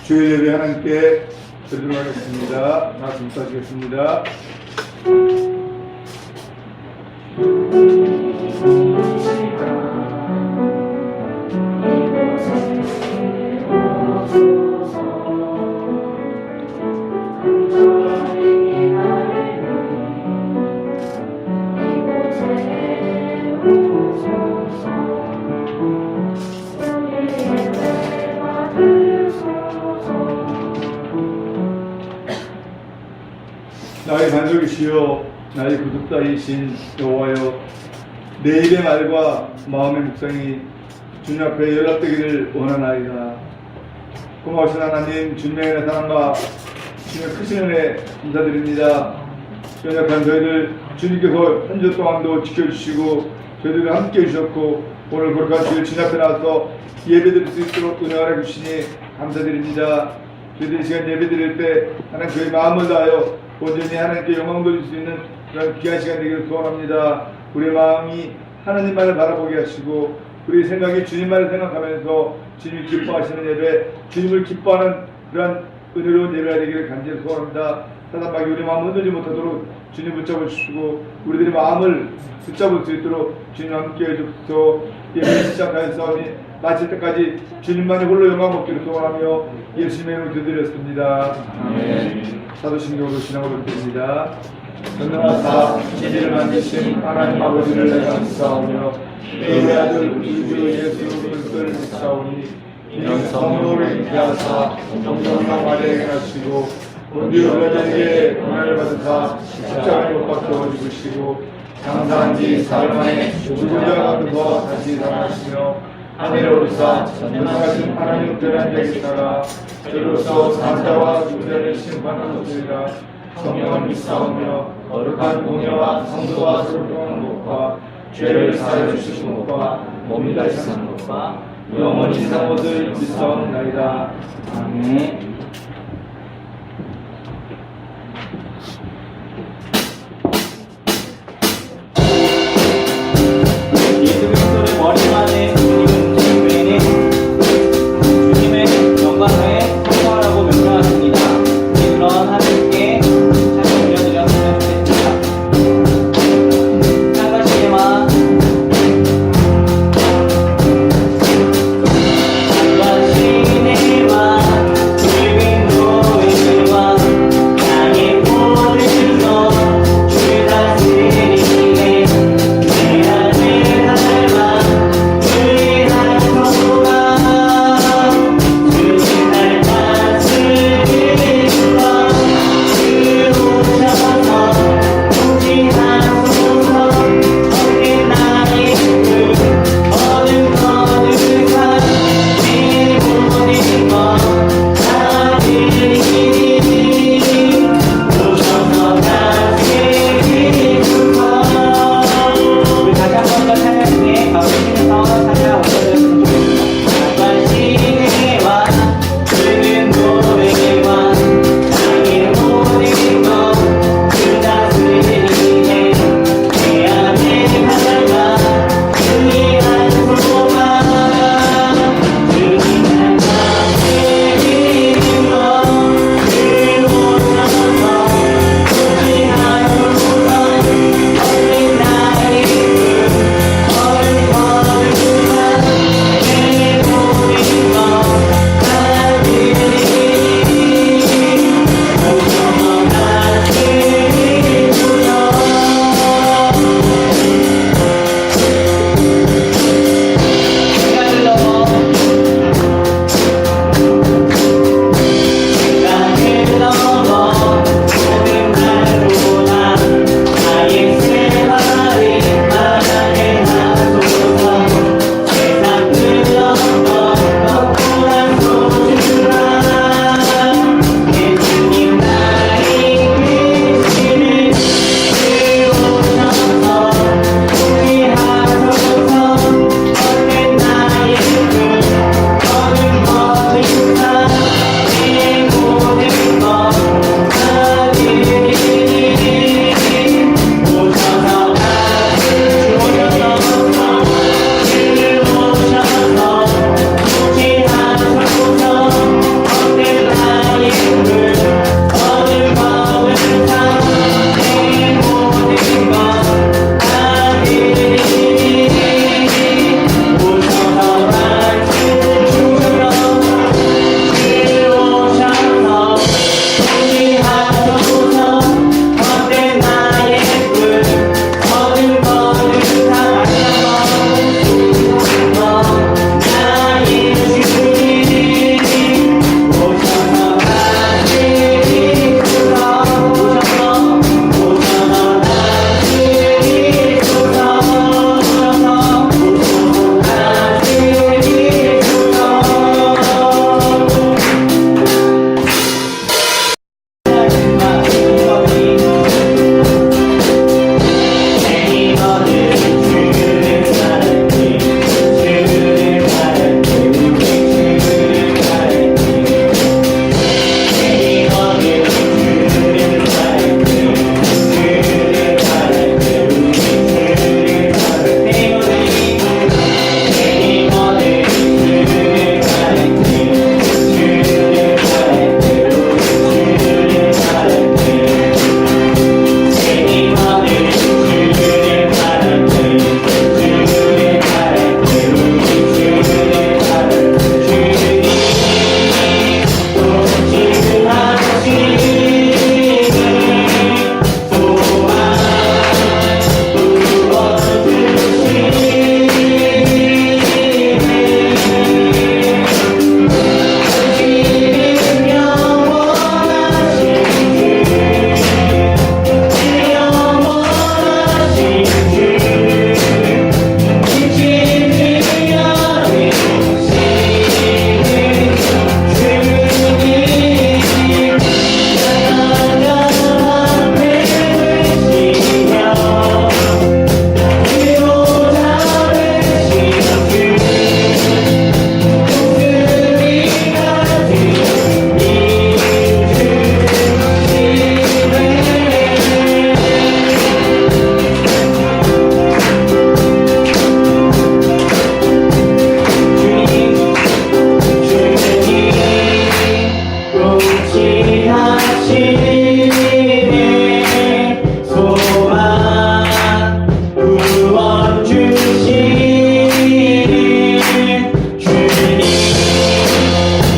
주일 예배 하나님께 드리도록 하겠습니다. 말씀 부탁드리겠습니다. 나의 반석이시여 나의 구속자이신 여호와여, 내 입의 말과 마음의 묵상이 주님 앞에 연락되기를 원하나이다. 고마우신 하나님, 주님의 나타남과 주님의 크신 은혜 감사드립니다. 연약한 저희들 주님께서 한 주 동안도 지켜주시고 저희들과 함께 해주셨고, 오늘 거룩한 주일 주님 앞에 나와서 예배드릴 수 있도록 은혜하여 주시니 감사드립니다. 저희들이 시간 예배드릴 때 하나님 저희 마음을 다하여 온전히 하나님께 영광 돌릴 수 있는 그런 귀한 시간 되기를 소원합니다. 우리의 마음이 하나님만을 바라보게 하시고 우리의 생각이 주님만을 생각하면서 주님이 기뻐하시는 예배, 주님을 기뻐하는 그런 은혜로운 예배가 되기를 간절히 소원합니다. 사단마귀 우리 마음 흔들지 못하도록 주님 붙잡아 주시고 우리들의 마음을 붙잡을 수 있도록 주님 함께 해주소서. 예배를 시작하였사오니 마칠 때까지 주님만이 홀로 영광 먹기를 소원하며 예수님의 이름으로 기도드렸습니다. 아멘. 사도신경으로 지나고 드립니다. 전능하사 천지를 만드신 하나님 아버지를 내가 믿사오며 내 아들 우리 주 예수 그리스도를 믿사오니 이는 성령을 인도하사 정성과 말에 하시고 본디오 빌라도에게 고난을 받으사 십자가에 못 박혀 죽으시고 장사한 지 사흘 만에 죽은 자 가운데서 다시 살아나시며 하늘에 오르사 전능하신 하나님 우편한 자에 계시다가 저로서 산자와 죽은 자를 심판하셨으리라. 성령을 믿사오며 거룩한 공예와 성도와 소통하는 것과 죄를 사하여 주시는 것과 몸이 다시 사는 것과 영원히 사는 것을 믿사옵나이다. 아멘. Yeah. 당신의 소망 구원 주시는 주님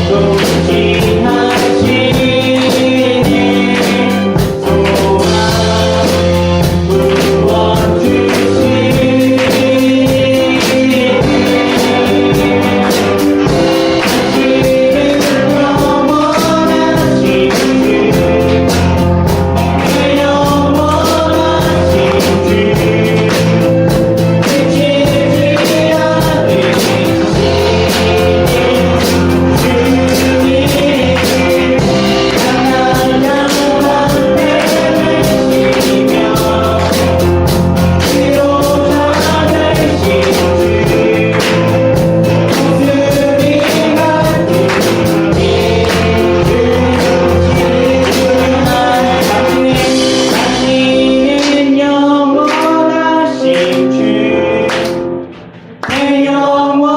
동행하시는 소망 구원 주시는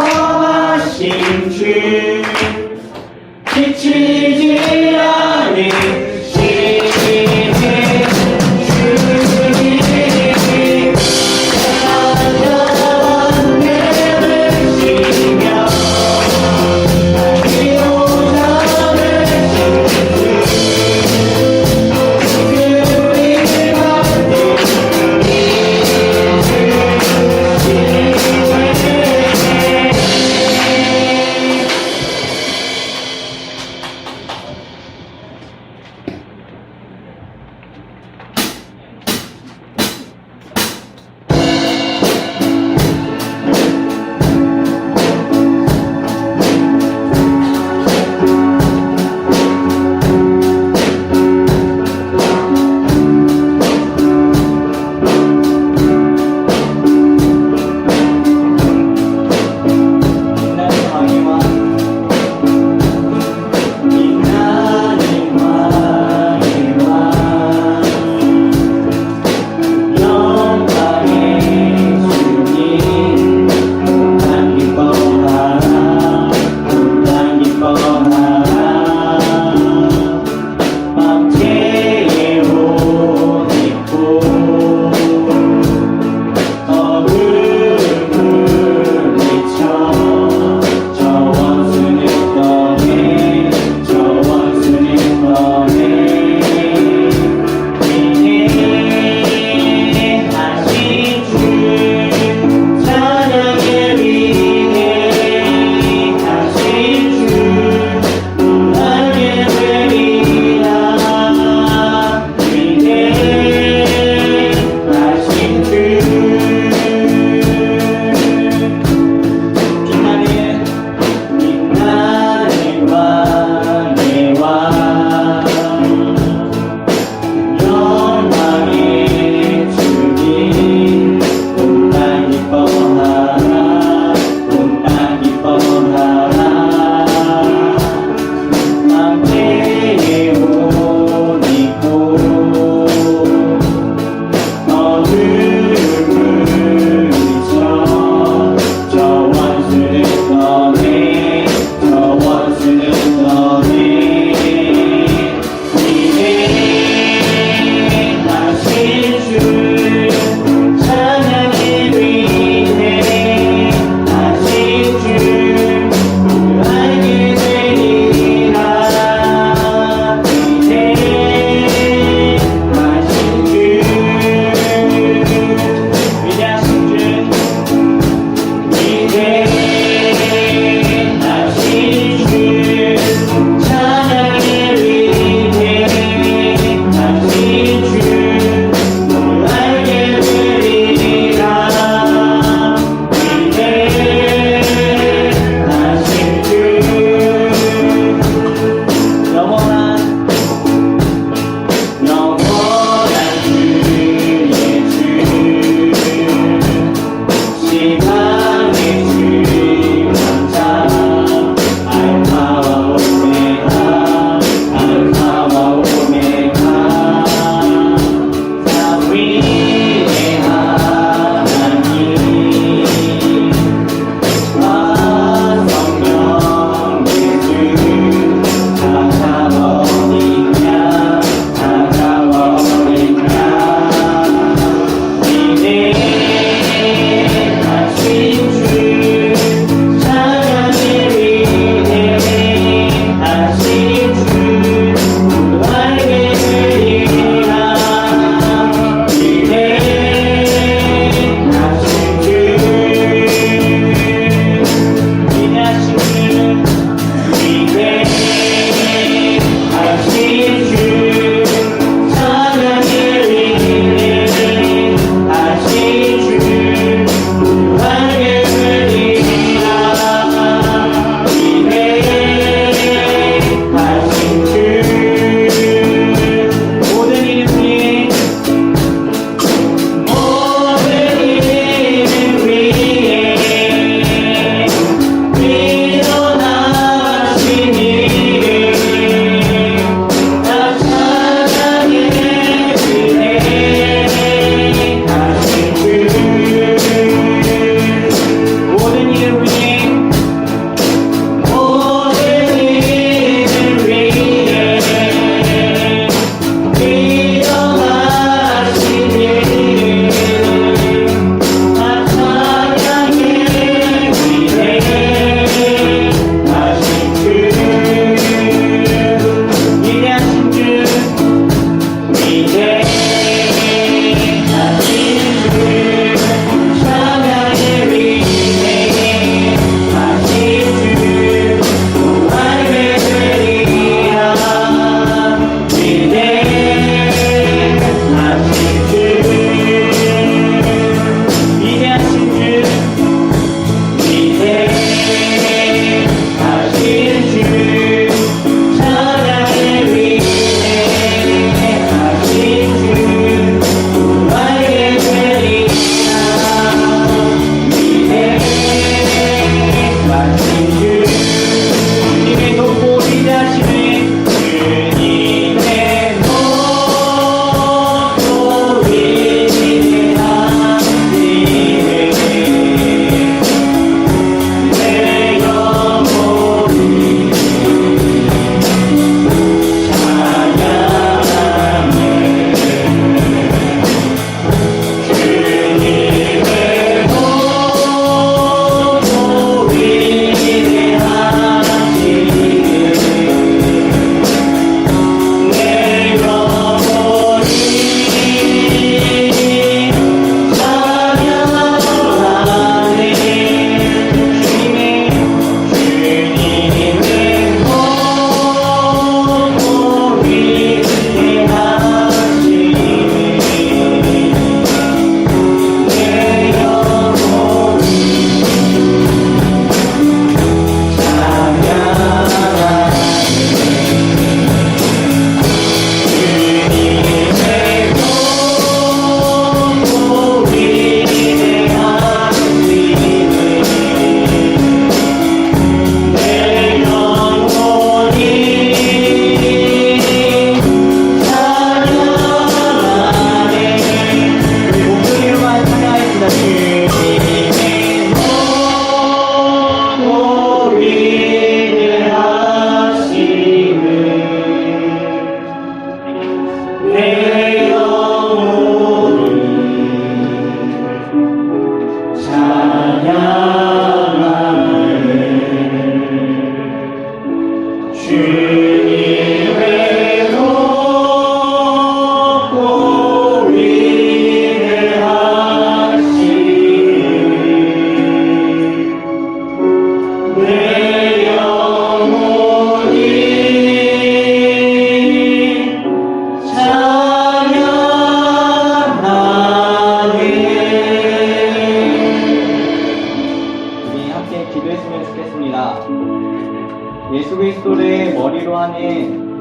영원하신 주 지치지 않으시는 주님 사랑하는 내르시며 기도자를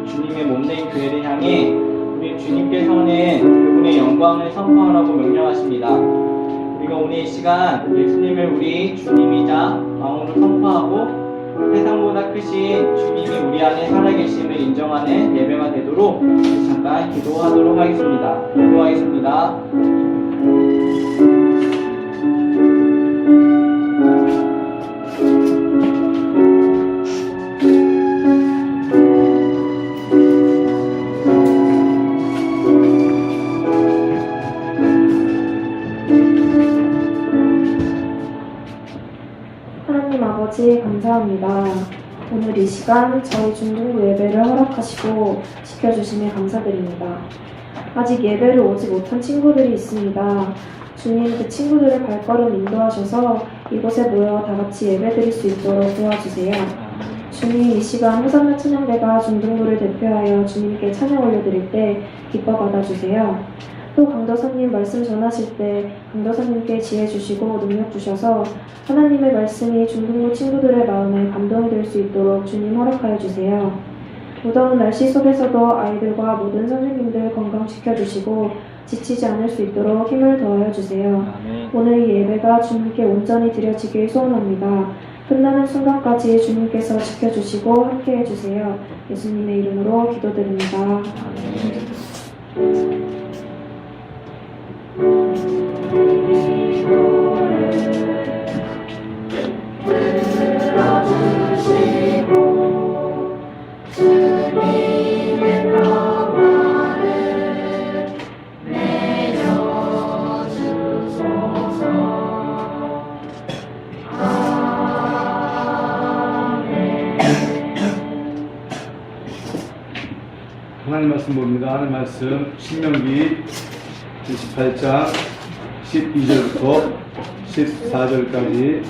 주님의 몸된 교회를 향해 우리 주님께서는 그분의 영광을 선포하라고 명령하십니다. 우리가 오늘 이 시간 예수님을 우리 주님이자 왕으로 선포하고 세상보다 크신 주님이 우리 안에 살아계심을 인정하는 예배가 되도록 잠깐 기도하도록 하겠습니다. 기도하겠습니다. 하나님 아버지 감사합니다. 오늘 이 시간 저희 중등부 예배를 허락하시고 지켜주심에 감사드립니다. 아직 예배를 오지 못한 친구들이 있습니다. 주님 그 친구들의 발걸음 인도하셔서 이곳에 모여 다 같이 예배드릴 수 있도록 도와주세요. 주님 이 시간 호산나 찬양대가 중등부를 대표하여 주님께 찬양 올려드릴 때 기뻐 받아주세요. 또 강도사님 말씀 전하실 때 강도사님께 지혜 주시고 능력 주셔서 하나님의 말씀이 중등부 친구들의 마음에 감동이 될 수 있도록 주님 허락하여 주세요. 무더운 날씨 속에서도 아이들과 모든 선생님들 건강 지켜주시고 지치지 않을 수 있도록 힘을 더하여 주세요. 오늘 이 예배가 주님께 온전히 드려지길 소원합니다. 끝나는 순간까지 주님께서 지켜주시고 함께해 주세요. 예수님의 이름으로 기도드립니다. 하나님 말씀 봅니다. 하나님 말씀 신명기 28장 12절부터 14절까지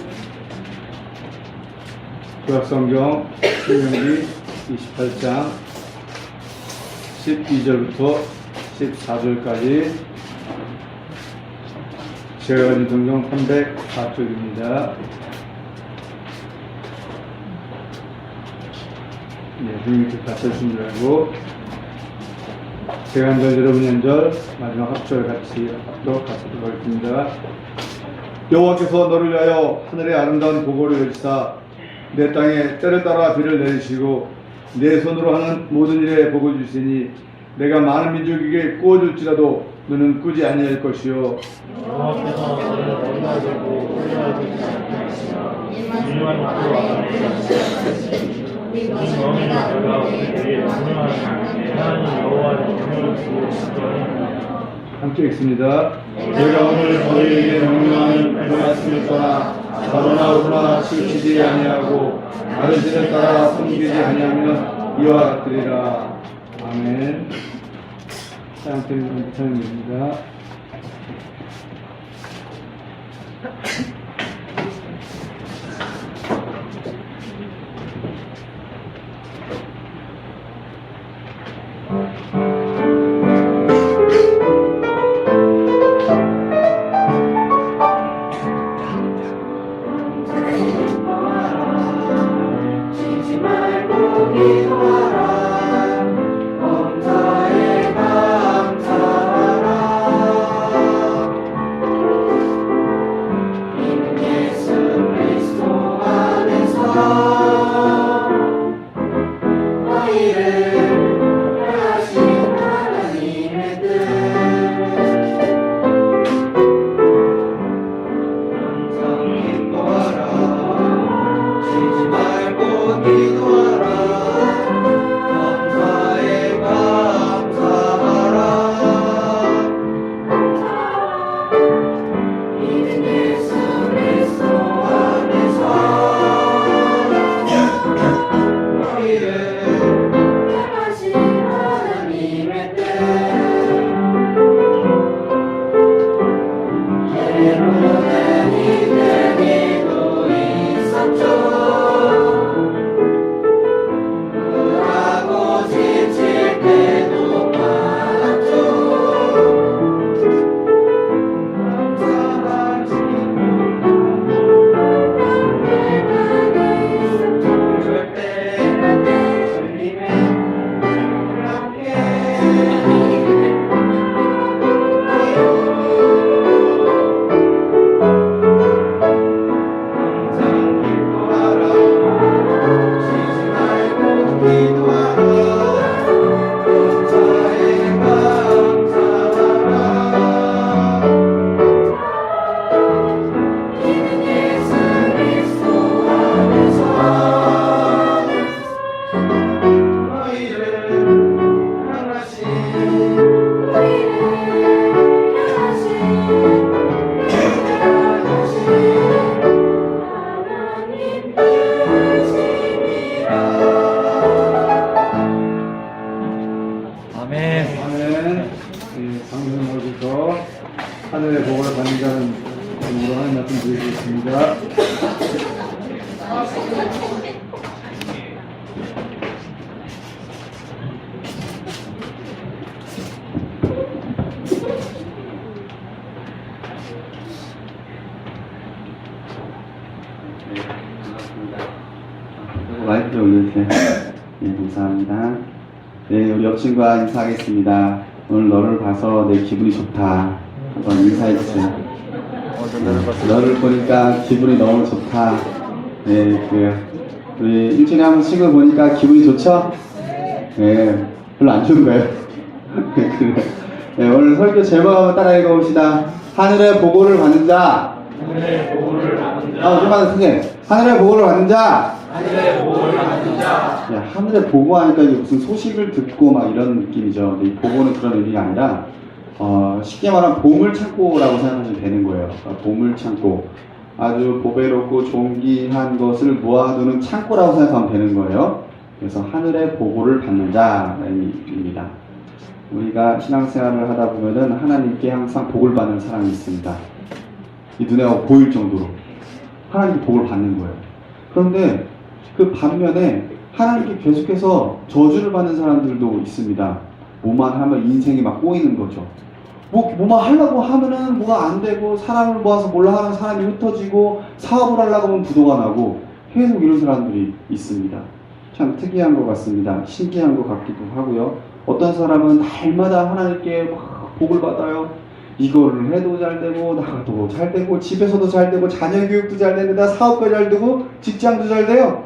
구약성경 신명기 28장 12절부터 14절까지 제가 가진 성경 304쪽입니다. 주님께 같이 하신 줄 알고 제가 한 절 여러분이 한 절 마지막 합절 같이 하도록 하겠습니다. 여호와께서 너를 위하여 하늘의 아름다운 보고를 열사 내 땅에 때를 따라 비를 내리시고 내 손으로 하는 모든 일에 복을 주시니 내가 많은 민족에게 꾸어줄지라도 너는 꾸지 아니할 것이요 여호와께서 너를 머리가 되고 올려야 되지 않게 하시며 인류한 목표와 우리 너희는 내가 우리에게 명령하는 하나님 여호와의 명령을 두고 지키니 함께 읽습니다. 내가 오늘 너희에게 명령하는 그 말씀을 떠나 가로나 우나 치우치지 아니하고 다른 신을 따라 섬기지 아니하면 이와 같으리라. 아멘. 쌍태는 찬양입니다. 쉬지 말고 기도하라 범사에 감사하라 이는 예수 그리스도 안에서 너희를 하신 아멘. 아멘. 방송으로부터 하늘의 복을 받는 자는 오늘로 하는 말씀 드리겠습니다. 마이크를 올려주세요. 네, 감사합니다. 네, 우리 옆친구와 인사하겠습니다. 오늘 너를 봐서 내 기분이 좋다. 한번 인사해주세요. 너를 보니까 기분이 너무 좋다. 네, 우리 일주일에 한 번 친구 보니까 기분이 좋죠? 네, 별로 안 좋은 거예요. 네, 오늘 설교 제목 한번 따라 읽어봅시다. 하늘의 보고를 받는 자. 하늘의 보고를 받는 자. 좀만 크게. 하늘의 보고를 받는 자. 하늘의 보고를 받는 자. 야, 하늘에 보고하니까 이게 무슨 소식을 듣고 막 이런 느낌이죠. 근데 이 보고는 그런 의미가 아니라 쉽게 말하면 보물창고라고 생각하시면 되는 거예요. 보물창고. 아주 보배롭고 존귀한 것을 모아두는 창고라고 생각하면 되는 거예요. 그래서 하늘의 보고를 받는 자라는 의미입니다. 우리가 신앙생활을 하다 보면은 하나님께 항상 복을 받는 사람이 있습니다. 이 눈에 보일 정도로 하나님께 복을 받는 거예요. 그런데 그 반면에 하나님께 계속해서 저주를 받는 사람들도 있습니다. 뭐만 하면 인생이 막 꼬이는 거죠. 뭐만 하려고 하면은 뭐가 안 되고, 사람을 모아서 몰라 하는 사람이 흩어지고, 사업을 하려고 하면 부도가 나고, 계속 이런 사람들이 있습니다. 참 특이한 것 같습니다. 신기한 것 같기도 하고요. 어떤 사람은 날마다 하나님께 막 복을 받아요. 이거를 해도 잘 되고, 나가도 잘 되고, 집에서도 잘 되고, 자녀 교육도 잘 되는데, 사업도 잘 되고, 직장도 잘 돼요.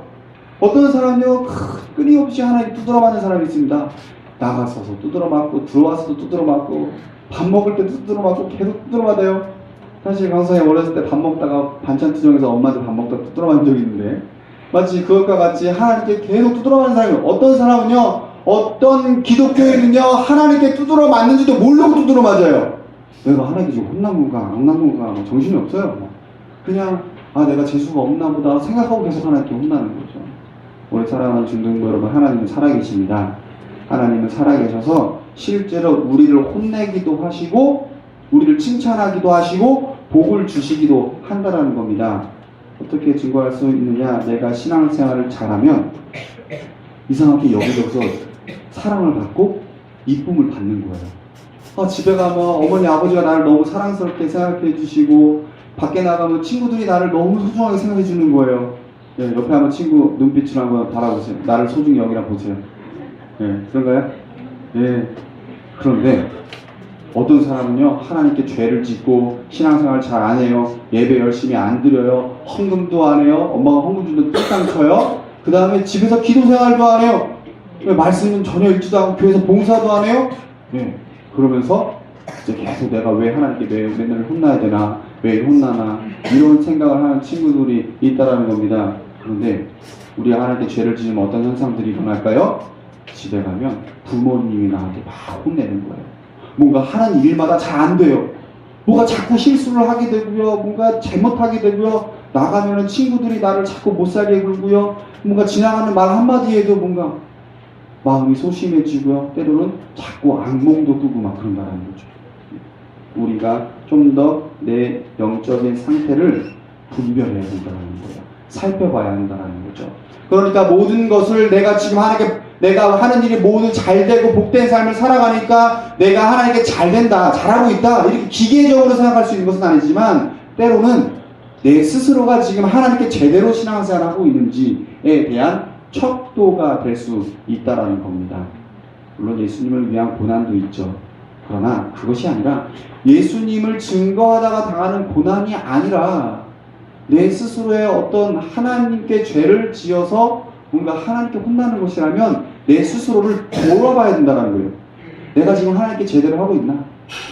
어떤 사람은요, 끊임없이 하나님 두드러 맞는 사람이 있습니다. 나가서도 두드러 맞고, 들어와서도 두드러 맞고, 밥 먹을 때도 두드러 맞고, 계속 두드러 맞아요. 사실 강성이 어렸을 때 밥 먹다가 반찬 투정해서 엄마한테 밥 먹다가 두드러 맞은 적이 있는데, 마치 그것과 같이 하나님께 계속 두드러 맞는 사람이, 어떤 사람은요, 어떤 기독교인은요, 하나님께 두드러 맞는지도 모르고 두드러 맞아요. 내가 하나님께 지금 혼난 건가, 안 혼난 건가, 뭐 정신이 없어요. 그냥, 내가 재수가 없나 보다 생각하고 계속 하나님께 혼나는 거죠. 우리 사랑하는 중등부 여러분, 하나님은 살아계십니다. 하나님은 살아계셔서 실제로 우리를 혼내기도 하시고, 우리를 칭찬하기도 하시고, 복을 주시기도 한다는 겁니다. 어떻게 증거할 수 있느냐? 내가 신앙생활을 잘하면 이상하게 여기저기서 사랑을 받고 이쁨을 받는 거예요. 집에 가면 어머니 아버지가 나를 너무 사랑스럽게 생각해 주시고, 밖에 나가면 친구들이 나를 너무 소중하게 생각해 주는 거예요. 네, 옆에 한번 친구 눈빛으로 한번 바라보세요. 나를 소중히 여기라 보세요. 네, 그런가요? 네. 그런데 어떤 사람은요, 하나님께 죄를 짓고 신앙생활 잘 안 해요. 예배 열심히 안 드려요. 헌금도 안 해요. 엄마가 헌금 준다고 뚝딱 쳐요. 그 다음에 집에서 기도생활도 안 해요. 말씀은 전혀 읽지도 않고 교회에서 봉사도 안 해요. 네. 그러면서 이제 계속 내가 왜 하나님께 맨날 혼나야 되나, 왜 혼나나, 이런 생각을 하는 친구들이 있다라는 겁니다. 그런데 우리가 하나님께 죄를 지으면 어떤 현상들이 일어날까요? 집에 가면 부모님이 나한테 막 혼내는 거예요. 뭔가 하는 일마다 잘 안 돼요. 뭐가 자꾸 실수를 하게 되고요. 뭔가 잘못하게 되고요. 나가면은 친구들이 나를 자꾸 못살게 굴고요. 뭔가 지나가는 말 한마디에도 뭔가 마음이 소심해지고요. 때로는 자꾸 악몽도 꾸고 막 그런다는 거죠. 우리가 좀 더 내 영적인 상태를 분별해야 된다는 거예요. 살펴봐야 한다는 거죠. 그러니까 모든 것을 내가 지금 내가 하는 일이 모두 잘 되고 복된 삶을 살아가니까 내가 하나님께 잘 된다, 잘하고 있다, 이렇게 기계적으로 생각할 수 있는 것은 아니지만, 때로는 내 스스로가 지금 하나님께 제대로 신앙생활을 하고 있는지에 대한 척도가 될 수 있다라는 겁니다. 물론 예수님을 위한 고난도 있죠. 그러나 그것이 아니라 예수님을 증거하다가 당하는 고난이 아니라 내 스스로의 어떤 하나님께 죄를 지어서 뭔가 하나님께 혼나는 것이라면 내 스스로를 돌아봐야 된다는 거예요. 내가 지금 하나님께 제대로 하고 있나?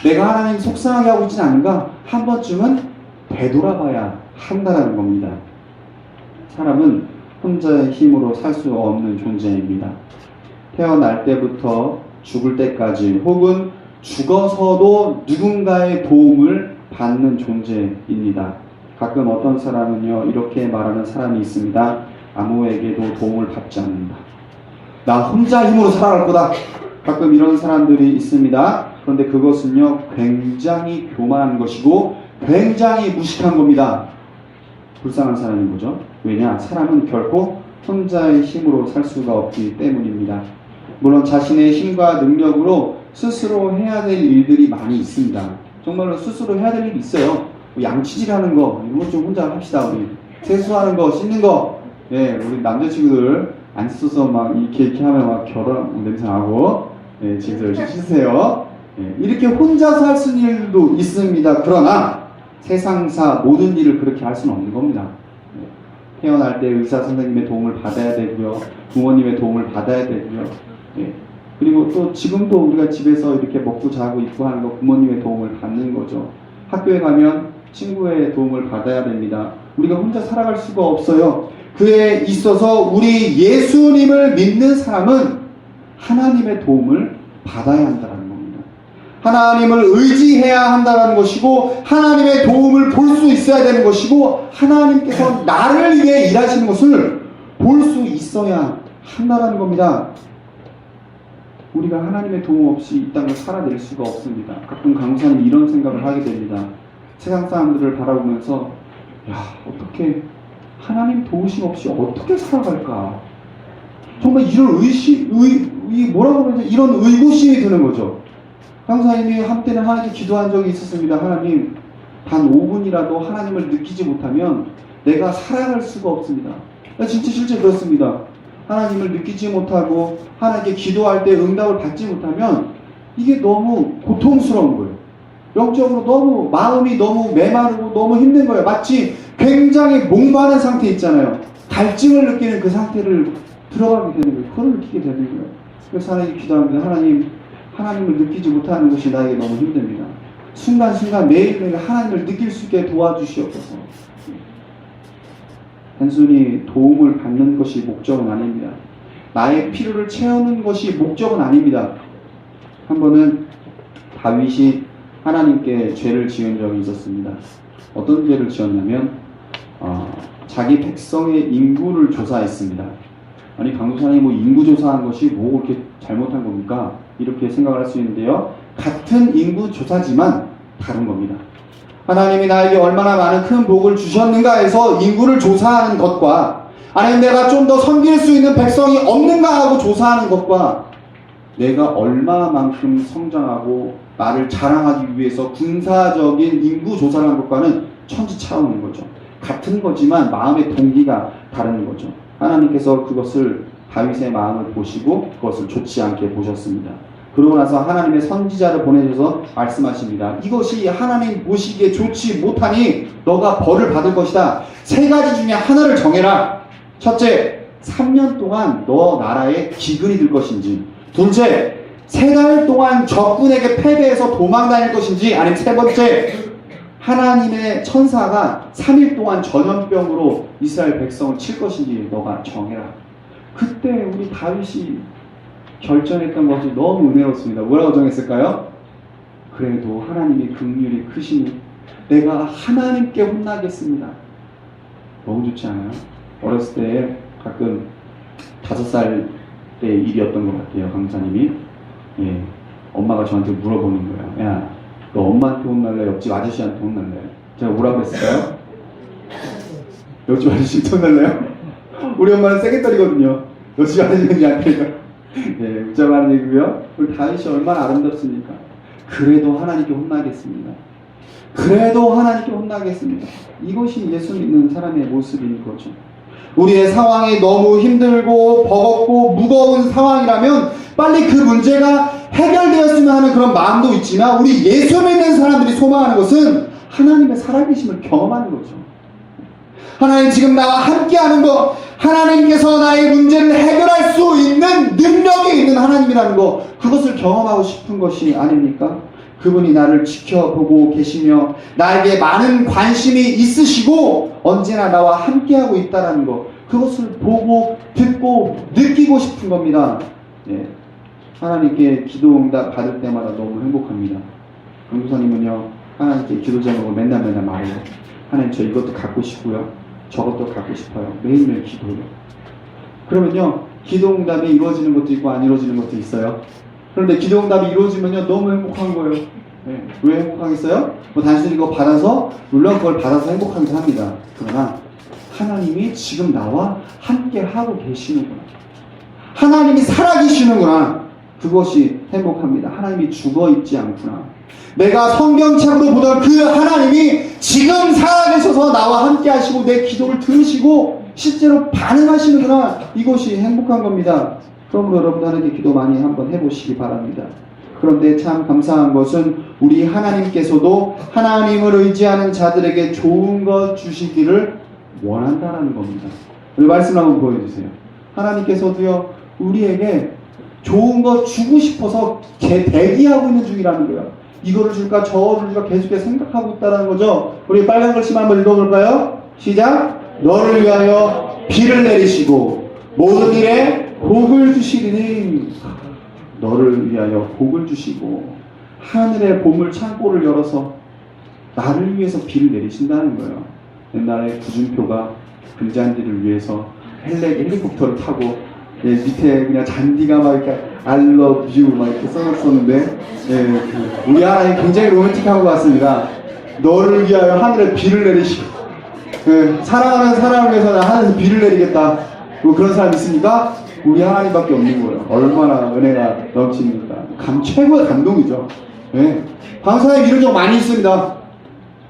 내가 하나님 속상하게 하고 있지는 않은가? 한 번쯤은 되돌아봐야 한다는 겁니다. 사람은 혼자의 힘으로 살 수 없는 존재입니다. 태어날 때부터 죽을 때까지, 혹은 죽어서도 누군가의 도움을 받는 존재입니다. 가끔 어떤 사람은요, 이렇게 말하는 사람이 있습니다. 아무에게도 도움을 받지 않는다. 나 혼자 힘으로 살아갈 거다. 가끔 이런 사람들이 있습니다. 그런데 그것은요, 굉장히 교만한 것이고 굉장히 무식한 겁니다. 불쌍한 사람인 거죠. 왜냐? 사람은 결코 혼자의 힘으로 살 수가 없기 때문입니다. 물론 자신의 힘과 능력으로 스스로 해야 될 일들이 많이 있습니다. 정말로 스스로 해야 될 일이 있어요. 뭐 양치질하는 거 이런 거 좀 혼자 합시다. 우리 세수하는 거, 씻는 거. 예, 우리 남자친구들 안 씻어서 막 이렇게 하면 막 결혼 냄새 나고, 예, 집에서 열심히 씻으세요. 예, 이렇게 혼자서 할 수 있는 일도 있습니다. 그러나 세상사 모든 일을 그렇게 할 수는 없는 겁니다. 예, 태어날 때 의사 선생님의 도움을 받아야 되고요, 부모님의 도움을 받아야 되고요. 예, 그리고 또 지금도 우리가 집에서 이렇게 먹고 자고 입고 하는 거 부모님의 도움을 받는 거죠. 학교에 가면 친구의 도움을 받아야 됩니다. 우리가 혼자 살아갈 수가 없어요. 그에 있어서 우리 예수님을 믿는 사람은 하나님의 도움을 받아야 한다는 겁니다. 하나님을 의지해야 한다는 것이고 하나님의 도움을 볼 수 있어야 되는 것이고 하나님께서 나를 위해 일하시는 것을 볼 수 있어야 한다는 겁니다. 우리가 하나님의 도움 없이 이 땅을 살아낼 수가 없습니다. 가끔 강사님 이런 생각을 하게 됩니다. 세상 사람들을 바라보면서 야, 어떻게 하나님 도우심 없이 어떻게 살아갈까? 정말 이런 뭐라고 그러지? 이런 의구심이 드는 거죠. 강사님이 한때는 하나님께 기도한 적이 있었습니다. 하나님, 단 5분이라도 하나님을 느끼지 못하면 내가 살아갈 수가 없습니다. 진짜 실제 그렇습니다. 하나님을 느끼지 못하고 하나님께 기도할 때 응답을 받지 못하면 이게 너무 고통스러운 거예요. 영적으로 너무 마음이 너무 메마르고 너무 힘든 거예요. 마치 굉장히 목마른 상태 있잖아요. 갈증을 느끼는 그 상태를 들어가게 되는 거예요. 그걸 느끼게 되는 거예요. 그래서 하나님께 기도합니다. 하나님을 느끼지 못하는 것이 나에게 너무 힘듭니다. 순간순간 매일매일 하나님을 느낄 수 있게 도와주시옵소서. 단순히 도움을 받는 것이 목적은 아닙니다. 나의 필요를 채우는 것이 목적은 아닙니다. 한 번은 다윗이 하나님께 죄를 지은 적이 있었습니다. 어떤 죄를 지었냐면 자기 백성의 인구를 조사했습니다. 아니 강도사님이 뭐 인구 조사한 것이 뭐 그렇게 잘못한 겁니까? 이렇게 생각을 할 수 있는데요. 같은 인구 조사지만 다른 겁니다. 하나님이 나에게 얼마나 많은 큰 복을 주셨는가 해서 인구를 조사하는 것과 아니면 내가 좀 더 섬길 수 있는 백성이 없는가 하고 조사하는 것과 내가 얼마만큼 성장하고 나를 자랑하기 위해서 군사적인 인구 조사를 한 것과는 천지 차원인 거죠. 같은 거지만 마음의 동기가 다른 거죠. 하나님께서 그것을 다윗의 마음을 보시고 그것을 좋지 않게 보셨습니다. 그러고 나서 하나님의 선지자를 보내셔서 말씀하십니다. 이것이 하나님 보시기에 좋지 못하니 너가 벌을 받을 것이다. 3가지 중에 하나를 정해라. 첫째, 3년 동안 너 나라에 기근이 들 것인지. 둘째, 3달 동안 적군에게 패배해서 도망 다닐 것인지. 아니면 3번째, 하나님의 천사가 3일 동안 전염병으로 이스라엘 백성을 칠 것인지 너가 정해라. 그때 우리 다윗이 결정했던 것이 너무 은혜롭습니다. 뭐라고 정했을까요? 그래도 하나님이 긍휼이 크시니 내가 하나님께 혼나겠습니다. 너무 좋지 않아요? 어렸을 때 가끔 5살 때 일이었던 것 같아요. 강사님이 엄마가 저한테 물어보는 거예요. 야, 너 엄마한테 혼날래? 옆집 아저씨한테 혼날래? 제가 뭐라고 했을까요? 옆집 아저씨한테 혼날래요? 우리 엄마는 세게 때리거든요. 옆집 아저씨한테 안 때려요. 웃자마는 얘기고요. 우리 다윗이 얼마나 아름답습니까? 그래도 하나님께 혼나겠습니다. 그래도 하나님께 혼나겠습니다. 이것이 예수 믿는 사람의 모습인 거죠. 우리의 상황이 너무 힘들고 버겁고 무거운 상황이라면 빨리 그 문제가 해결되었으면 하는 그런 마음도 있지만 우리 예수 믿는 사람들이 소망하는 것은 하나님의 살아계심을 경험하는 거죠. 하나님 지금 나와 함께하는 것, 하나님께서 나의 문제를 해결할 수 있는 능력이 있는 하나님이라는 것, 그것을 경험하고 싶은 것이 아닙니까? 그분이 나를 지켜보고 계시며 나에게 많은 관심이 있으시고 언제나 나와 함께하고 있다는 것, 그것을 보고 듣고 느끼고 싶은 겁니다. 하나님께 기도 응답 받을 때마다 너무 행복합니다. 강도사님은요, 하나님께 기도 제목을 맨날 말해요. 하나님 저 이것도 갖고 싶고요, 저것도 갖고 싶어요. 매일매일 기도해요. 그러면요, 기도 응답이 이루어지는 것도 있고 안 이루어지는 것도 있어요. 그런데 기도 응답이 이루어지면요 너무 행복한 거예요. 네. 왜 행복하겠어요? 뭐 단순히 이거 받아서 물론 그걸 받아서 행복하기도 합니다. 그러나 하나님이 지금 나와 함께 하고 계시는구나. 하나님이 살아계시는구나. 그것이 행복합니다. 하나님이 죽어 있지 않구나. 내가 성경책으로 보던 그 하나님이 지금 살아계셔서 나와 함께 하시고 내 기도를 들으시고 실제로 반응하시는구나. 이것이 행복한 겁니다. 그러므로 여러분 하나님께 기도 많이 한번 해보시기 바랍니다. 그런데 참 감사한 것은 우리 하나님께서도 하나님을 의지하는 자들에게 좋은 것 주시기를 원한다라는 겁니다. 우리 말씀 한번 보여주세요. 하나님께서도요 우리에게 좋은 것 주고 싶어서 대기하고 있는 중이라는 거예요. 이거를 줄까 저거를 줄까 계속해서 생각하고 있다는 거죠. 우리 빨간 글씨만 한번 읽어볼까요? 시작. 너를 위하여 비를 내리시고 모든 일에 복을 주시리니. 너를 위하여 복을 주시고 하늘의 보물 창고를 열어서 나를 위해서 비를 내리신다는 거예요. 옛날에 구준표가 금잔디를 위해서 헬리콥터를 타고 밑에 그냥 잔디가 막 이렇게 I love you 막 이렇게 써놨었는데 우리 하나님 굉장히 로맨틱한 것 같습니다. 너를 위하여 하늘에 비를 내리시고 사랑하는 사람을 위해서 나 하늘에서 비를 내리겠다. 뭐 그런 사람 있습니까? 우리 하나님밖에 없는 거예요. 얼마나 은혜가 넘칩니까? 최고의 감동이죠. 네. 방사님 이런 적 많이 있습니다.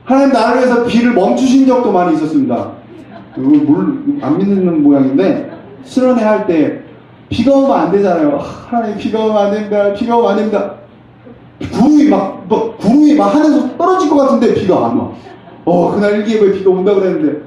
하나님 나를 위해서 비를 멈추신 적도 많이 있었습니다. 안 믿는 모양인데 수련회 할 때 비가 오면 안 되잖아요. 하나님 비가 오면 안 됩니다. 비가 오면 안 됩니다. 구름이 막 하늘에서 떨어질 것 같은데 비가 안 와. 그날 일기예보에 비가 온다 그랬는데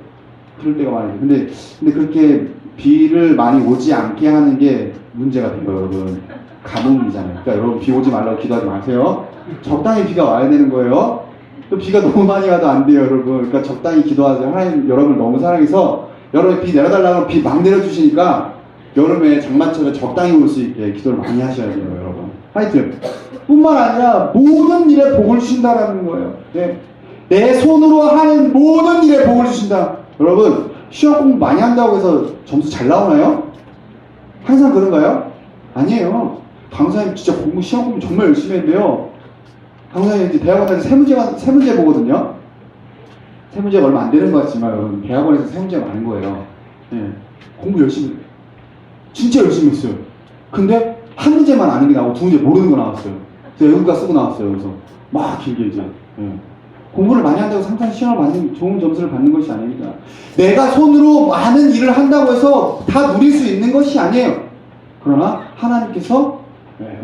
그럴 때가 많아요. 근데 그렇게 비를 많이 오지 않게 하는 게 문제가 돼요, 여러분. 가뭄이잖아요. 그러니까 여러분 비 오지 말라고 기도하지 마세요. 적당히 비가 와야 되는 거예요. 또 비가 너무 많이 와도 안 돼요, 여러분. 그러니까 적당히 기도하세요. 하나님 여러분을 너무 사랑해서 여러분 비 내려달라고 비 막 내려주시니까 여름에 장마철에 적당히 올 수 있게 기도를 많이 하셔야 돼요, 여러분. 하여튼 뿐만 아니라 모든 일에 복을 주신다라는 거예요. 네. 내 손으로 하는 모든 일에 복을 주신다. 여러분 시험 공부 많이 한다고 해서 점수 잘 나오나요? 항상 그런가요? 아니에요. 강사님 진짜 시험 공부 정말 열심히 했는데요. 강사님 이제 대학원에서 세 문제 보거든요. 세 문제가 얼마 안 되는 것 같지만 여러분 대학원에서 세 문제가 많은 거예요. 네. 공부 열심히 했어요. 진짜 열심히 했어요. 근데 한 문제만 아는 게 나오고 두 문제 모르는 거 나왔어요. 제가 외국가 쓰고 나왔어요. 그래서 막 길게 이제 공부를 많이 한다고 항상 시험을 받는 좋은 점수를 받는 것이 아닙니다. 내가 손으로 많은 일을 한다고 해서 다 누릴 수 있는 것이 아니에요. 그러나 하나님께서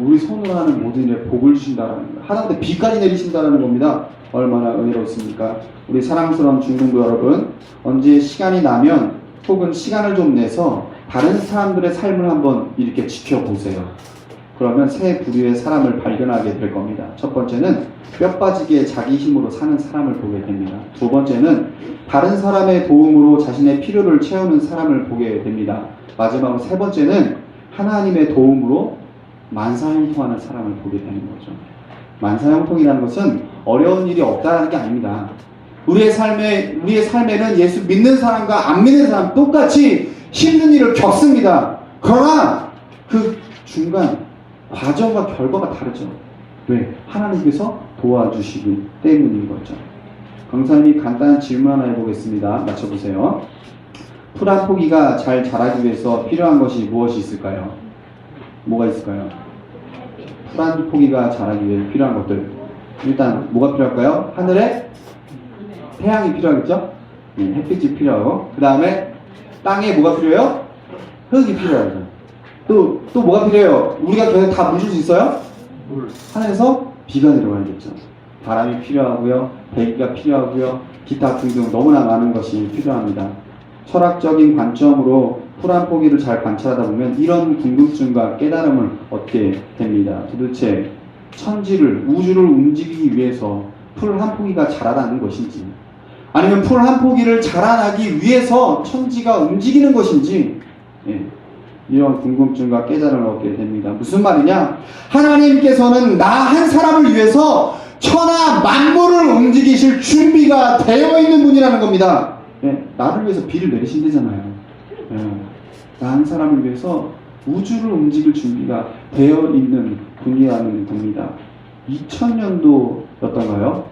우리 손으로 하는 모든 일에 복을 주신다라는 거예요. 하나님께 비까지 내리신다라는 겁니다. 얼마나 은혜롭습니까? 우리 사랑스러운 중등부 여러분, 언제 시간이 나면 혹은 시간을 좀 내서 다른 사람들의 삶을 한번 이렇게 지켜보세요. 그러면 새 부류의 사람을 발견하게 될 겁니다. 첫 번째는 뼈 빠지게 자기 힘으로 사는 사람을 보게 됩니다. 두 번째는 다른 사람의 도움으로 자신의 필요를 채우는 사람을 보게 됩니다. 마지막으로 세 번째는 하나님의 도움으로 만사형통하는 사람을 보게 되는 거죠. 만사형통이라는 것은 어려운 일이 없다는 게 아닙니다. 우리의 삶에는 예수 믿는 사람과 안 믿는 사람 똑같이 힘든 일을 겪습니다. 그러나 그 중간 과정과 결과가 다르죠. 왜? 하나님께서 도와주시기 때문인 거죠. 강사님이 간단한 질문 하나 해보겠습니다. 맞춰보세요. 풀 한 포기가 잘 자라기 위해서 필요한 것이 무엇이 있을까요? 뭐가 있을까요? 풀 한 포기가 자라기 위해 필요한 것들. 일단 뭐가 필요할까요? 하늘에 태양이 필요하겠죠? 햇빛이 필요하고, 그 다음에 땅에 뭐가 필요해요? 흙이 필요하죠. 또 뭐가 필요해요? 우리가 계속 다 물 줄 수 있어요? 물. 하늘에서 비가 내려와야겠죠. 바람이 필요하고요, 대기가 필요하고요, 기타 등등 너무나 많은 것이 필요합니다. 철학적인 관점으로 풀 한 포기를 잘 관찰하다 보면 이런 궁금증과 깨달음을 얻게 됩니다. 도대체 천지를, 우주를 움직이기 위해서 풀 한 포기가 자라나는 것인지, 아니면 풀 한 포기를 자라나기 위해서 천지가 움직이는 것인지, 이런 궁금증과 깨달음을 얻게 됩니다. 무슨 말이냐? 하나님께서는 나 한 사람을 위해서 천하 만물을 움직이실 준비가 되어 있는 분이라는 겁니다. 나를 위해서 비를 내리신대잖아요. 나 한 사람을 위해서 우주를 움직일 준비가 되어 있는 분이라는 겁니다. 2000년도였던가요?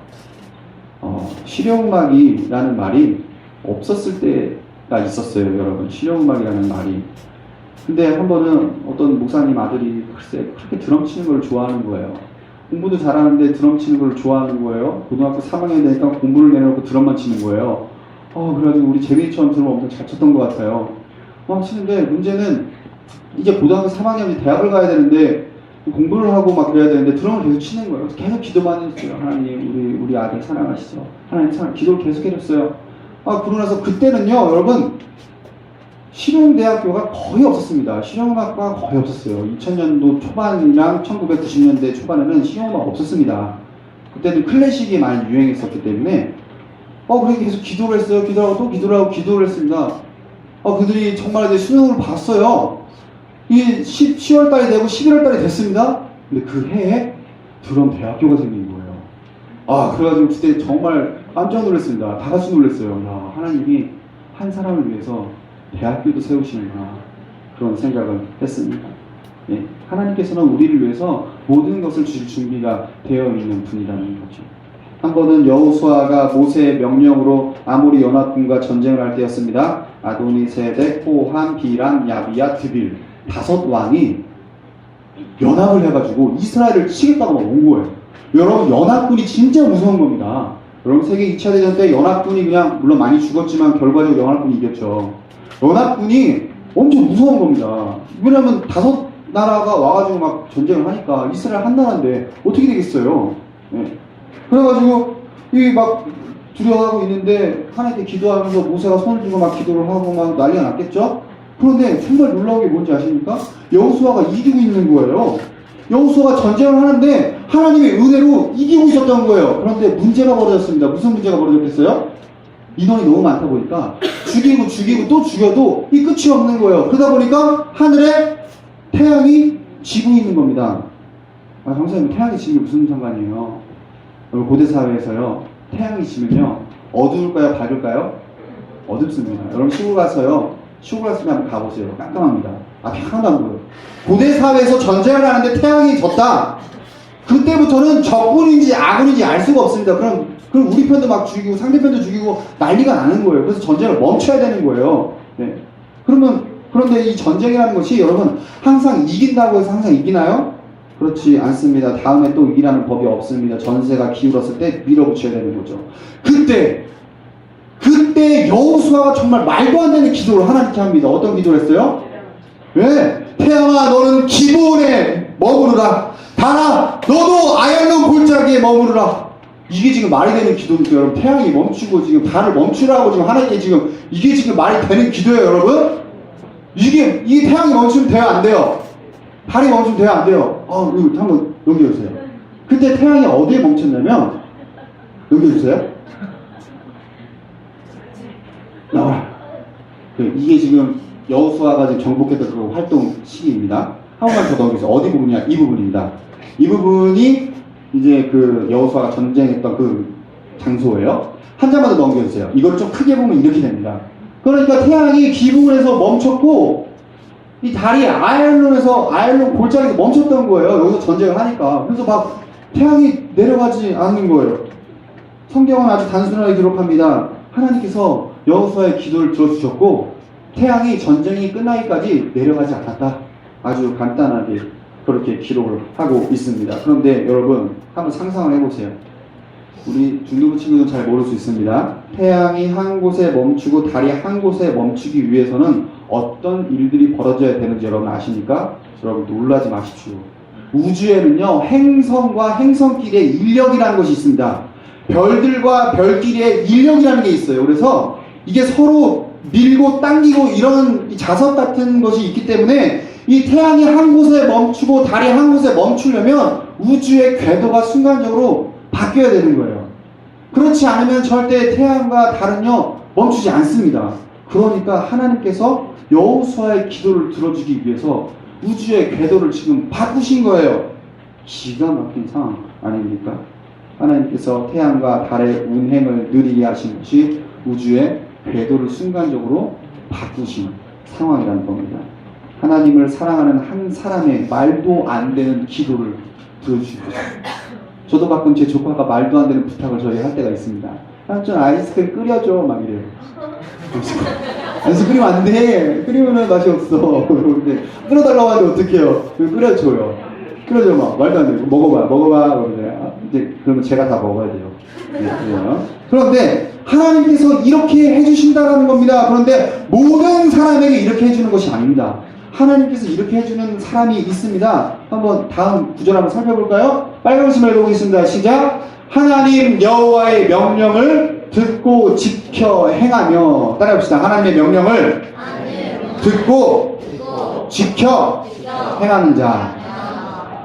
실용음악이라는 말이 없었을 때가 있었어요, 여러분. 실용음악이라는 말이. 근데 한 번은 어떤 목사님 아들이 글쎄 그렇게 드럼 치는 걸 좋아하는 거예요. 공부도 잘하는데 드럼 치는 걸 좋아하는 거예요. 고등학교 3학년 되니까 공부를 내놓고 드럼만 치는 거예요. 그래가지고 우리 재민이처럼 드럼 엄청 잘 쳤던 것 같아요. 치는데 문제는 이제 고등학교 3학년이 대학을 가야 되는데 공부를 하고 막 그래야 되는데 드럼을 계속 치는 거예요. 계속 기도만 했어요. 하나님, 우리 아들 사랑하시죠. 하나님 기도를 계속 해줬어요. 그러고 나서 그때는요, 여러분, 실용대학교가 거의 없었습니다. 실용음악과 거의 없었어요. 2000년도 초반이랑 1990년대 초반에는 실용음악 없었습니다. 그때는 클래식이 많이 유행했었기 때문에 그렇게 계속 기도를 했어요. 기도하고 또 기도를 하고 기도를 했습니다. 그들이 정말 이제 수능을 봤어요. 이게 10월 달이 되고 11월 달이 됐습니다. 근데 그 해에 드럼 대학교가 생긴 거예요. 그래가지고 그때 정말 깜짝 놀랐습니다. 다 같이 놀랐어요. 야, 하나님이 한 사람을 위해서 대학교도 세우시는구나. 그런 생각을 했습니다. 예, 하나님께서는 우리를 위해서 모든 것을 주실 준비가 되어 있는 분이라는 거죠. 한 번은 여호수아가 모세의 명령으로 아모리 연합군과 전쟁을 할 때였습니다. 아도니세덱, 호함, 비람, 야비야, 드빌 5왕이 연합을 해가지고 이스라엘을 치겠다고 막 온 거예요. 여러분, 연합군이 진짜 무서운 겁니다. 여러분, 세계 2차 대전 때 연합군이 그냥 물론 많이 죽었지만 결과적으로 연합군이 이겼죠. 연합군이 엄청 무서운 겁니다. 왜냐면 5나라가 와가지고 막 전쟁을 하니까 이스라엘 한 나라인데 어떻게 되겠어요? 네. 그래가지고 이 막 두려워하고 있는데 하나님께 기도하면서 모세가 손을 들고 막 기도를 하고 막 난리가 났겠죠? 그런데 정말 놀라운 게 뭔지 아십니까? 여호수아가 이기고 있는 거예요. 여호수아가 전쟁을 하는데 하나님의 은혜로 이기고 있었던 거예요. 그런데 문제가 벌어졌습니다. 무슨 문제가 벌어졌겠어요? 인원이 너무 많다 보니까 죽이고 또 죽여도 이 끝이 없는 거예요. 그러다 보니까 하늘에 태양이 지고 있는 겁니다. 형사님, 태양이 지는 게 무슨 상관이에요? 고대 사회에서요, 태양이 지면요 어두울까요, 밝을까요? 어둡습니다. 여러분, 시골 가서면 한번 가보세요. 깜깜합니다. 앞이 하나도 안 보여요. 고대 사회에서 전쟁을 하는데 태양이 졌다. 그때부터는 적군인지 아군인지 알 수가 없습니다. 그럼 우리 편도 막 죽이고 상대편도 죽이고 난리가 나는 거예요. 그래서 전쟁을 멈춰야 되는 거예요. 네. 그런데 이 전쟁이라는 것이 여러분 항상 이긴다고 해서 항상 이기나요? 그렇지 않습니다. 다음에 또 이기라는 법이 없습니다. 전세가 기울었을 때 밀어붙여야 되는 거죠. 그때 여호수아가 정말 말도 안 되는 기도를 하나님께 합니다. 어떤 기도를 했어요? 왜? 태양아, 너는 기브온에 머무르라. 달아, 너도 아얄론 골짜기에 머무르라. 이게 지금 말이 되는 기도입니까, 여러분? 태양이 멈추고 지금 달을 멈추라고 지금 하나님께 지금 이게 지금 말이 되는 기도예요, 여러분? 이게 태양이 멈추면 돼요, 안 돼요? 달이 멈추면 돼요, 안 돼요? 이거 한번 넘겨주세요. 그때 태양이 어디에 멈췄냐면, 넘겨주세요. 나와라. 이게 지금 여호수아가 지금 정복했던 그 활동 시기입니다. 한 번만 더 넘겨주세요. 어디 부분이야? 이 부분입니다. 이 부분이 이제 그 여호수아가 전쟁했던 그 장소예요. 한 장만 더 넘겨주세요. 이걸 좀 크게 보면 이렇게 됩니다. 그러니까 태양이 기브온에서 멈췄고 이 달이 아얄론 골짜기에서 멈췄던 거예요. 여기서 전쟁을 하니까. 그래서 막 태양이 내려가지 않는 거예요. 성경은 아주 단순하게 기록합니다. 하나님께서 여호수아의 기도를 들어주셨고 태양이 전쟁이 끝나기까지 내려가지 않았다. 아주 간단하게 그렇게 기록을 하고 있습니다. 그런데 여러분 한번 상상을 해보세요. 우리 중등부 친구들은 잘 모를 수 있습니다. 태양이 한 곳에 멈추고 달이 한 곳에 멈추기 위해서는 어떤 일들이 벌어져야 되는지 여러분 아십니까? 여러분 놀라지 마십시오. 우주에는요 행성과 행성끼리의 인력이라는 것이 있습니다. 별들과 별끼리의 인력이라는 게 있어요. 그래서 이게 서로 밀고 당기고 이런 자석 같은 것이 있기 때문에 이 태양이 한 곳에 멈추고 달이 한 곳에 멈추려면 우주의 궤도가 순간적으로 바뀌어야 되는 거예요. 그렇지 않으면 절대 태양과 달은요 멈추지 않습니다. 그러니까 하나님께서 여호수아의 기도를 들어주기 위해서 우주의 궤도를 지금 바꾸신 거예요. 기가 막힌 상황 아닙니까? 하나님께서 태양과 달의 운행을 느리게 하신 것이 우주의 궤도를 순간적으로 바꾸신 상황이라는 겁니다. 하나님을 사랑하는 한 사람의 말도 안 되는 기도를 들어주시고, 저도 가끔 제 조카가 말도 안 되는 부탁을 저희 할 때가 있습니다. 삼촌 아이스크림 끓여줘 막 이래요. 아이스크림 끓이면 안 돼. 끓이면 맛이 없어. 근데 끓여달라고 하는데 어떡해요? 끓여줘요. 끓여줘 막 말도 안 돼. 먹어봐. 그러는데 이제 그러면 제가 다 먹어야 돼요. 네, 그래요. 그런데 하나님께서 이렇게 해주신다라는 겁니다. 그런데 모든 사람에게 이렇게 해주는 것이 아닙니다. 하나님께서 이렇게 해주는 사람이 있습니다. 한번 다음 구절 한번 살펴볼까요? 빨간 글씨로 읽어보겠습니다. 시작. 하나님 여호와의 명령을 듣고 지켜 행하며, 따라해봅시다. 하나님의 명령을 듣고 지켜 행하는 자.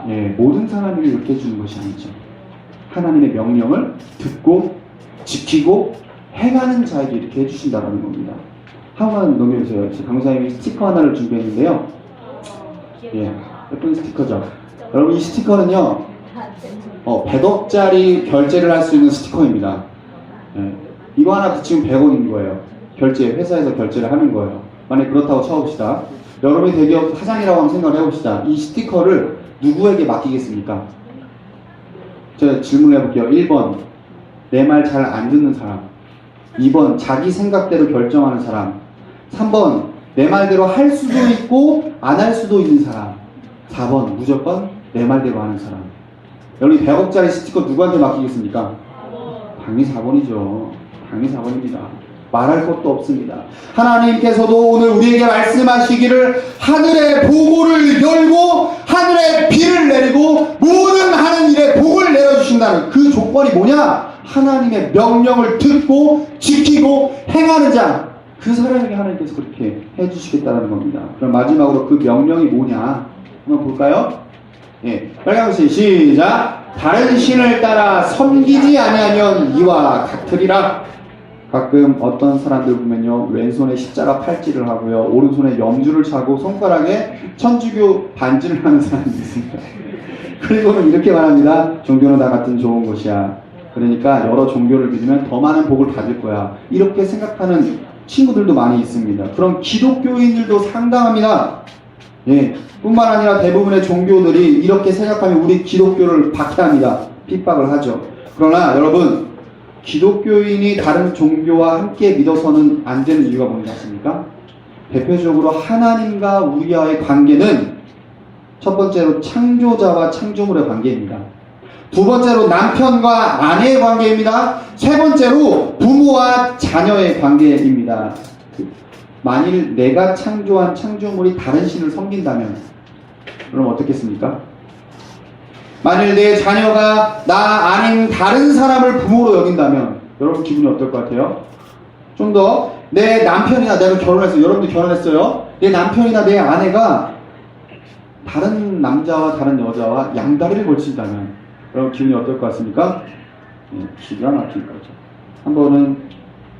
예, 모든 사람에게 이렇게 해주는 것이 아니죠. 하나님의 명령을 듣고 지키고 행하는 자에게 이렇게 해주신다는 겁니다. 한번 넘겨주세요. 강사님이 스티커 하나를 준비했는데요. 예, 예쁜 스티커죠. 여러분, 이 스티커는요, 100억짜리 결제를 할 수 있는 스티커입니다. 예, 이거 하나 붙이면 100원인 거예요. 회사에서 결제를 하는 거예요. 만약 그렇다고 쳐봅시다. 여러분이 대기업 사장이라고 한번 생각을 해봅시다. 이 스티커를 누구에게 맡기겠습니까? 제가 질문을 해볼게요. 1번, 내 말 잘 안 듣는 사람. 2번, 자기 생각대로 결정하는 사람. 3번, 내 말대로 할 수도 있고 안 할 수도 있는 사람. 4번, 무조건 내 말대로 하는 사람. 여러분, 100억짜리 스티커 누구한테 맡기겠습니까? 당연히 4번이죠. 당연히 4번입니다. 말할 것도 없습니다. 하나님께서도 오늘 우리에게 말씀하시기를 하늘의 보고를 열고 하늘의 비를 내리고 모든 하는 일에 복을 내려주신다는 그 조건이 뭐냐? 하나님의 명령을 듣고 지키고 행하는 자, 그 사람에게 하나님께서 그렇게 해주시겠다는 겁니다. 그럼 마지막으로 그 명령이 뭐냐? 한번 볼까요? 예, 빨간 글씨 시작. 다른 신을 따라 섬기지 아니하면 이와 같으리라. 가끔 어떤 사람들 보면요, 왼손에 십자가 팔찌를 하고요, 오른손에 염주를 차고 손가락에 천주교 반지를 하는 사람이 있습니다. 그리고는 이렇게 말합니다. 종교는 다 같은 좋은 것이야. 그러니까 여러 종교를 믿으면 더 많은 복을 받을 거야. 이렇게 생각하는 친구들도 많이 있습니다. 그럼 기독교인들도 상당합니다. 예, 뿐만 아니라 대부분의 종교들이 이렇게 생각하면 우리 기독교를 박해합니다. 핍박을 하죠. 그러나 여러분, 기독교인이 다른 종교와 함께 믿어서는 안 되는 이유가 뭔지 아십니까? 대표적으로 하나님과 우리와의 관계는 첫 번째로 창조자와 창조물의 관계입니다. 두 번째로 남편과 아내의 관계입니다. 세 번째로 부모와 자녀의 관계입니다. 만일 내가 창조한 창조물이 다른 신을 섬긴다면 그럼 어떻겠습니까? 만일 내 자녀가 나 아닌 다른 사람을 부모로 여긴다면 여러분 기분이 어떨 것 같아요? 좀 더 내 남편이나, 내가 결혼했어요. 여러분도 결혼했어요. 내 남편이나 내 아내가 다른 남자와 다른 여자와 양다리를 걸친다면 여러분 기분이 어떨 것 같습니까? 예, 기가 막힐 거죠. 한 번은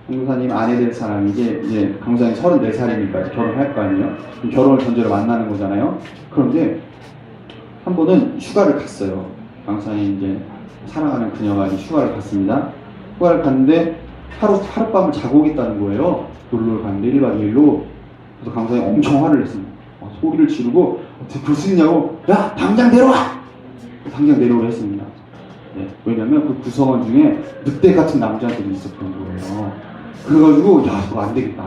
강사님 아내 될 사람이 이제 강사님 34살이니까 결혼할 거 아니에요? 결혼을 전제로 만나는 거잖아요. 그런데 한 번은 휴가를 갔어요. 강사님 이제 사랑하는 그녀가 이제 휴가를 갔습니다. 휴가를 갔는데 하룻밤을 자고 오겠다는 거예요. 놀러 갔는데 1박 2일로. 그래서 강사님 엄청 화를 냈습니다. 소리를 지르고 어떻게 그럴 수 있냐고, 야 당장 내려와! 당장 내려오라 했습니다. 네, 왜냐면 그 구성원 중에 늑대 같은 남자들이 있었던 거예요. 그래가지고 야 이거 안 되겠다.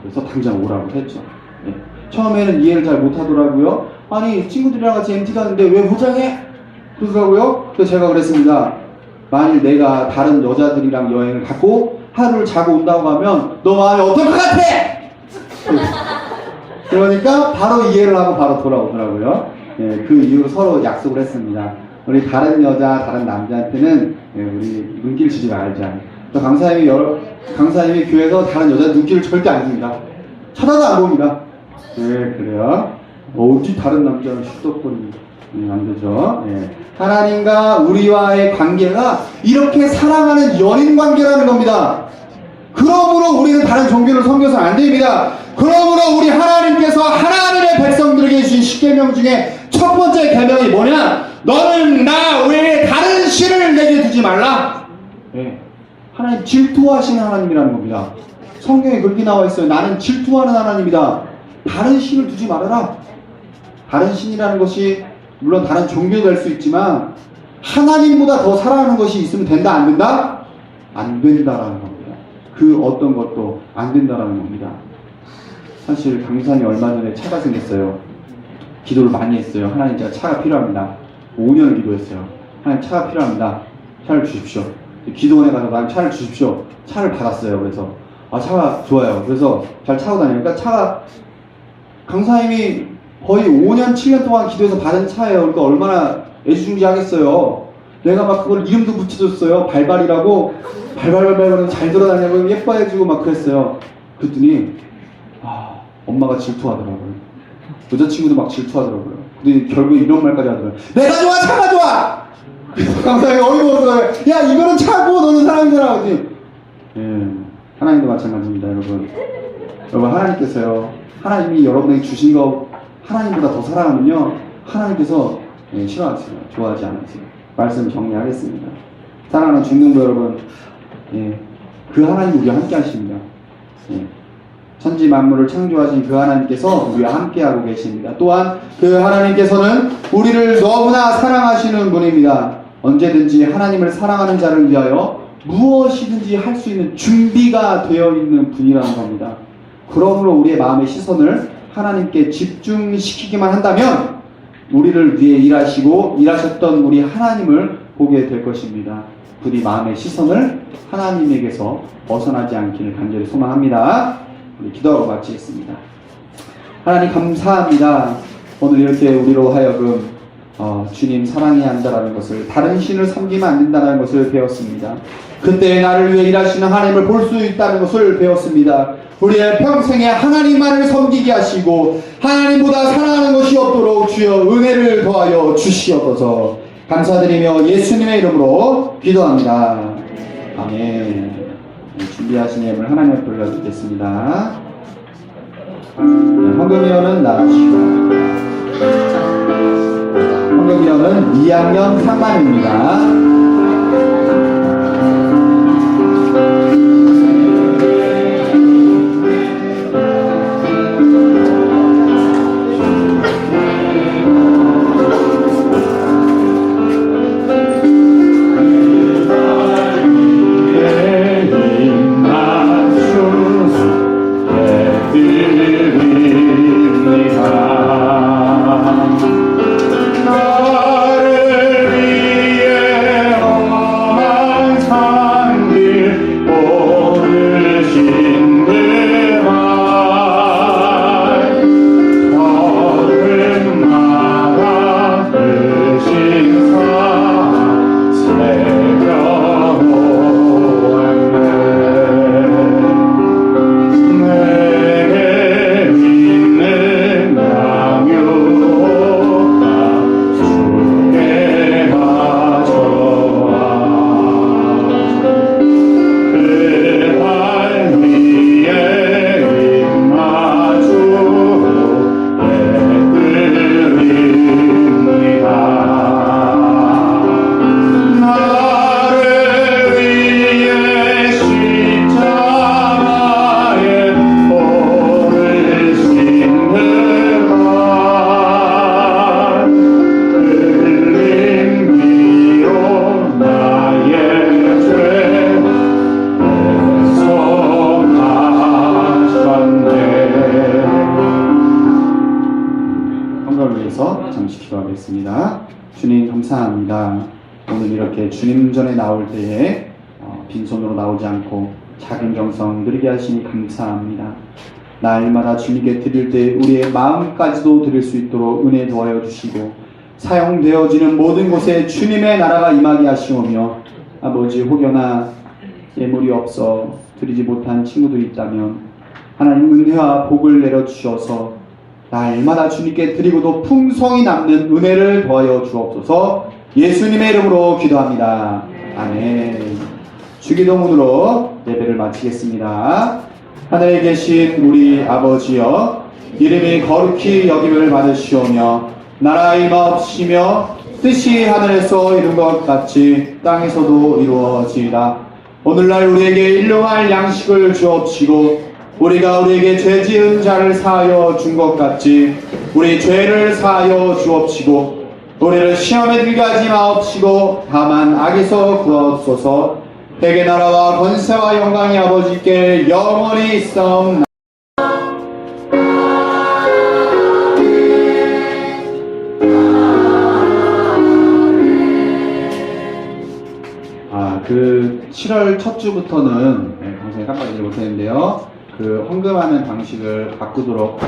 그래서 당장 오라고 했죠. 네. 처음에는 이해를 잘 못하더라고요. 아니 친구들이랑 같이 MT 가는데 왜 포장해? 그러더라고요. 그래서 제가 그랬습니다. 만일 내가 다른 여자들이랑 여행을 가고 하루를 자고 온다고 하면 너 마음이 어떨 것 같아? 그러니까 바로 이해를 하고 바로 돌아오더라고요. 예, 그 이후로 서로 약속을 했습니다. 우리 다른 여자, 다른 남자한테는 예, 우리 눈길 주지 말자. 또 강사님이 교회에서 다른 여자 눈길을 절대 안 줍니다. 쳐다도 안 봅니다. 예, 그래요. 어디 다른 남자를 슈덕거립니다. 예, 안 되죠. 예. 하나님과 우리와의 관계가 이렇게 사랑하는 연인 관계라는 겁니다. 그러므로 우리는 다른 종교를 섬겨서는 안 됩니다. 그러므로 우리 하나님께서 하나님의 백성들에게 주신 십계명 중에 첫 번째 계명이 뭐냐? 너는 나 외에 다른 신을 내게 두지 말라. 네. 하나님 질투하시는 하나님이라는 겁니다. 성경에 그렇게 나와 있어요. 나는 질투하는 하나님이다. 다른 신을 두지 말아라. 다른 신이라는 것이 물론 다른 종교도 될 수 있지만 하나님보다 더 사랑하는 것이 있으면 된다 안 된다? 안 된다라는 겁니다. 그 어떤 것도 안 된다라는 겁니다. 사실 강산이 얼마 전에 차가 생겼어요. 기도를 많이 했어요. 하나님 제가 차가 필요합니다. 5년을 기도했어요. 하나님 차가 필요합니다. 차를 주십시오. 기도원에 가서 나는 차를 주십시오. 차를 받았어요. 그래서 차가 좋아요. 그래서 잘 타고 다니니까 차가 강사님이 거의 5년 7년 동안 기도해서 받은 차예요. 그러니까 얼마나 애지중지하겠어요. 내가 막 그걸 이름도 붙여줬어요. 발발이라고 발발발발 잘 돌아다니고 예뻐해주고 막 그랬어요. 그랬더니 엄마가 질투하더라고요. 여자친구도 막 질투하더라고요. 근데 결국에 이런 말까지 하더라고요. 내가 좋아 차가 좋아. 그래서 강사님이 어이가 없어요. 야 이거는 차고 너는 사람이잖아. 하나님도 마찬가지입니다. 여러분 하나님께서요, 하나님이 여러분에게 주신 거 하나님보다 더 사랑하면요, 하나님께서 싫어하세요. 좋아하지 않으세요. 말씀 정리하겠습니다. 사랑하는 중등부 여러분, 그 하나님 우리와 함께 하십니다. 천지 만물을 창조하신 그 하나님께서 우리와 함께하고 계십니다. 또한 그 하나님께서는 우리를 너무나 사랑하시는 분입니다. 언제든지 하나님을 사랑하는 자를 위하여 무엇이든지 할 수 있는 준비가 되어 있는 분이라는 겁니다. 그러므로 우리의 마음의 시선을 하나님께 집중시키기만 한다면 우리를 위해 일하시고 일하셨던 우리 하나님을 보게 될 것입니다. 부디 마음의 시선을 하나님에게서 벗어나지 않기를 간절히 소망합니다. 우리 기도하고 마치겠습니다. 하나님 감사합니다. 오늘 이렇게 우리로 하여금 주님 사랑해야 한다는 것을, 다른 신을 섬기면 안 된다는 것을 배웠습니다. 그때 나를 위해 일하시는 하나님을 볼 수 있다는 것을 배웠습니다. 우리의 평생에 하나님만을 섬기게 하시고 하나님보다 사랑하는 것이 없도록 주여 은혜를 더하여 주시옵소서. 감사드리며 예수님의 이름으로 기도합니다. 아멘. 준비하신 예물 하나님 앞에 올려드리겠습니다. 헌금위원은 나가시고, 헌금위원은 2학년 3반입니다. 주님 감사합니다. 오늘 이렇게 주님 전에 나올 때에 빈손으로 나오지 않고 작은 정성 드리게 하시니 감사합니다. 날마다 주님께 드릴 때 우리의 마음까지도 드릴 수 있도록 은혜 더하여 주시고 사용되어지는 모든 곳에 주님의 나라가 임하게 하시오며, 아버지 혹여나 예물이 없어 드리지 못한 친구들이 있다면 하나님 은혜와 복을 내려주셔서 날마다 주님께 드리고도 풍성이 남는 은혜를 더하여 주옵소서. 예수님의 이름으로 기도합니다. 아멘. 주기도문으로 예배를 마치겠습니다. 하늘에 계신 우리 아버지여, 이름이 거룩히 여김을 받으시오며 나라가 임하옵시며 뜻이 하늘에서 이룬 것 같이 땅에서도 이루어지이다. 오늘날 우리에게 일용할 양식을 주옵시고 우리가 우리에게 죄 지은 자를 사하여 준 것 같이 우리 죄를 사하여 주옵시고 우리를 시험에 들게 하지 마옵시고 다만 악에서 구하옵소서. 대개 나라와 권세와 영광이 아버지께 영원히 있사옵나이다. 그 7월 첫 주부터는 방송에 깜빡이지 못했는데요. 그 헌금하는 방식을 바꾸도록